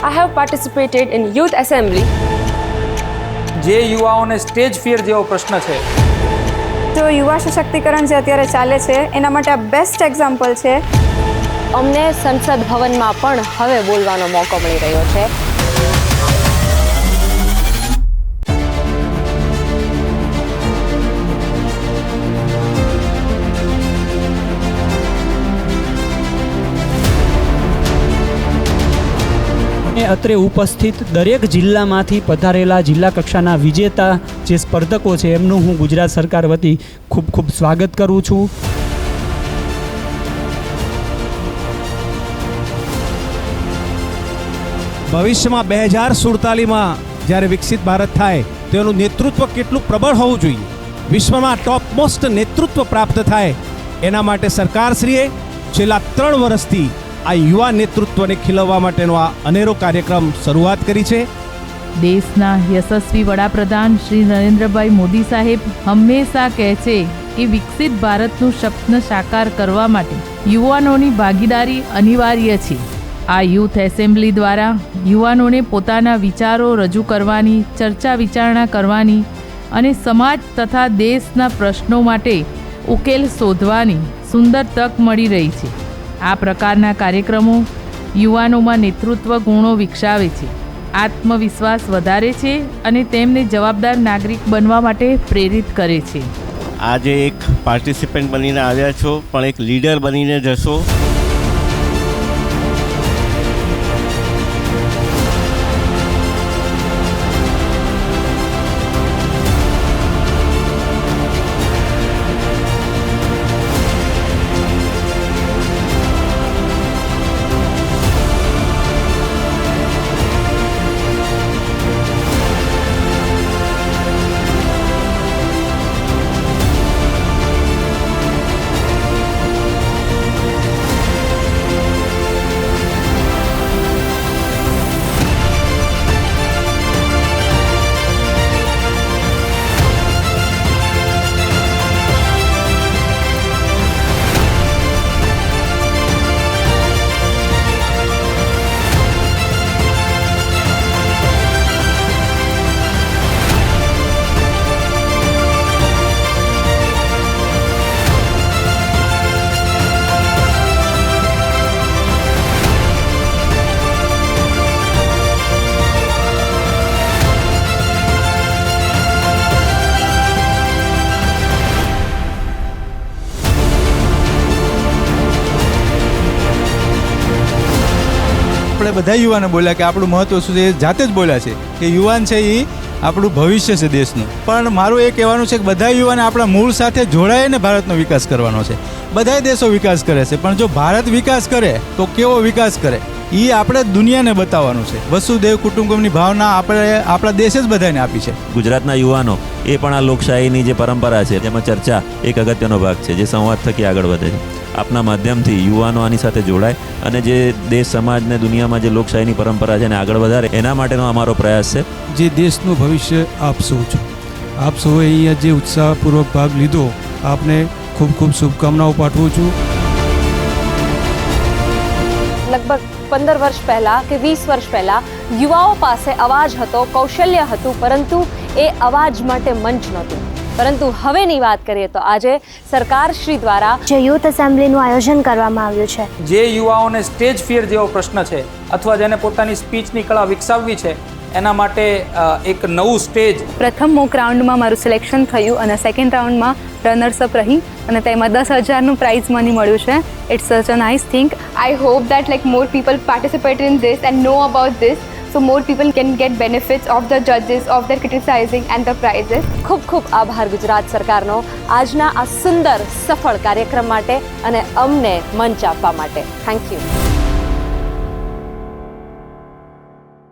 I have participated in youth assembly. જે યુવાઓને stage fear જેવો પ્રશ્ન છે, જો યુવા સશક્તિકરણ જે અત્યારે ચાલે છે એના માટે આ બેસ્ટ એક્ઝામ્પલ છે. અમને સંસદ ભવનમાં પણ હવે બોલવાનો મોકો મળી રહ્યો છે. અત્રે ઉપસ્થિત દરેક જિલ્લામાંથી પધારેલા જિલ્લા કક્ષાના વિજેતા જે સ્પર્ધકો છે એમનું હું ગુજરાત સરકાર વતી ખૂબ ખૂબ સ્વાગત કરું છું. ભવિષ્યમાં 2047માં જ્યારે વિકસિત ભારત થાય તેનું નેતૃત્વ કેટલું પ્રબળ હોવું જોઈએ, વિશ્વમાં ટોપ મોસ્ટ નેતૃત્વ પ્રાપ્ત થાય એના માટે સરકારશ્રીએ છેલ્લા 3 વર્ષથી આ યુવા નેતૃત્વને ખીલવવા માટેનો આ અનેરો કાર્યક્રમ શરૂઆત કરી છે. દેશના યશસ્વી વડાપ્રધાન શ્રી નરેન્દ્રભાઈ મોદી સાહેબ હંમેશા કહે છે કે વિકસિત ભારતનું સ્વપ્ન સાકાર કરવા માટે યુવાનોની ભાગીદારી અનિવાર્ય છે. આ યુથ એસેમ્બલી દ્વારા યુવાનોને પોતાના વિચારો રજૂ કરવાની, ચર્ચા વિચારણા કરવાની અને સમાજ તથા દેશના પ્રશ્નો માટે ઉકેલ શોધવાની સુંદર તક મળી રહી છે. આ પ્રકારના કાર્યક્રમો યુવાનોમાં નેતૃત્વ ગુણો વિકસાવે છે, આત્મવિશ્વાસ વધારે છે અને તેમને જવાબદાર નાગરિક બનવા માટે પ્રેરિત કરે છે. આજે એક પાર્ટિસિપન્ટ બનીને આવ્યા છો, પણ એક લીડર બનીને જશો. આપણે બધા યુવાને બોલ્યા કે આપણું મહત્વ શું છે, એ જાતે જ બોલ્યા છે કે યુવાન છે એ આપણું ભવિષ્ય છે દેશનું. પણ મારું એ કહેવાનું છે કે બધા યુવાને આપણા મૂળ સાથે જોડાઈને ભારતનો વિકાસ કરવાનો છે. બધા દેશો વિકાસ કરે છે, પણ જો ભારત વિકાસ કરે તો કેવો વિકાસ કરે એ આપણે દુનિયાને બતાવવાનું છે. વસુદેવ કુટુંબકમની ભાવના આપણે આપણા દેશે જ બધાને આપી છે. ગુજરાતના યુવાનો એ પણ આ લોકશાહીની જે પરંપરા છે તેમાં ચર્ચા એક અગત્યનો ભાગ છે, જે સંવાદ થકી આગળ વધે છે. આપના માધ્યમથી યુવાનો આની સાથે જોડાય અને જે દેશ સમાજને દુનિયામાં જે લોકશાહીની પરંપરા છે એને આગળ વધારે, એના માટેનો અમારો પ્રયાસ છે. જે દેશનું ભવિષ્ય આપ સૌ છો, આપ સૌએ અહીંયા જે ઉત્સાહપૂર્વક ભાગ લીધો, આપને ખૂબ ખૂબ શુભકામનાઓ પાઠવું છું. લગભગ 15 વર્ષ પહેલાં કે 20 વર્ષ પહેલાં યુવાઓ પાસે અવાજ હતો, કૌશલ્ય હતું, પરંતુ એ અવાજ માટે મંચ નહોતું. પરંતુ હવેની વાત કરીએ તો આજે સરકારશ્રી દ્વારા જે યુથ એસેમ્બલીનું આયોજન કરવામાં આવ્યું છે, જે યુવાઓને સ્ટેજ ફિયર જેવો પ્રશ્ન છે અથવા જેને પોતાની સ્પીચની કળા વિકસાવવી છે એના માટે એક નવું સ્ટેજ. પ્રથમ મોક રાઉન્ડમાં મારું સિલેક્શન થયું અને સેકન્ડ રાઉન્ડમાં રનર્સઅપ રહી અને તેમાં 10,000નું પ્રાઇઝ મની મળ્યું છે. It's such a nice thing. I hope that more people participate in this and know about this, so more people can get benefits of the judges, of their criticizing and the prizes. ખૂબ ખૂબ આભાર ગુજરાત સરકારનો આજના આ સુંદર સફળ કાર્યક્રમ માટે અને અમને મંચ આપવા માટે. Thank you.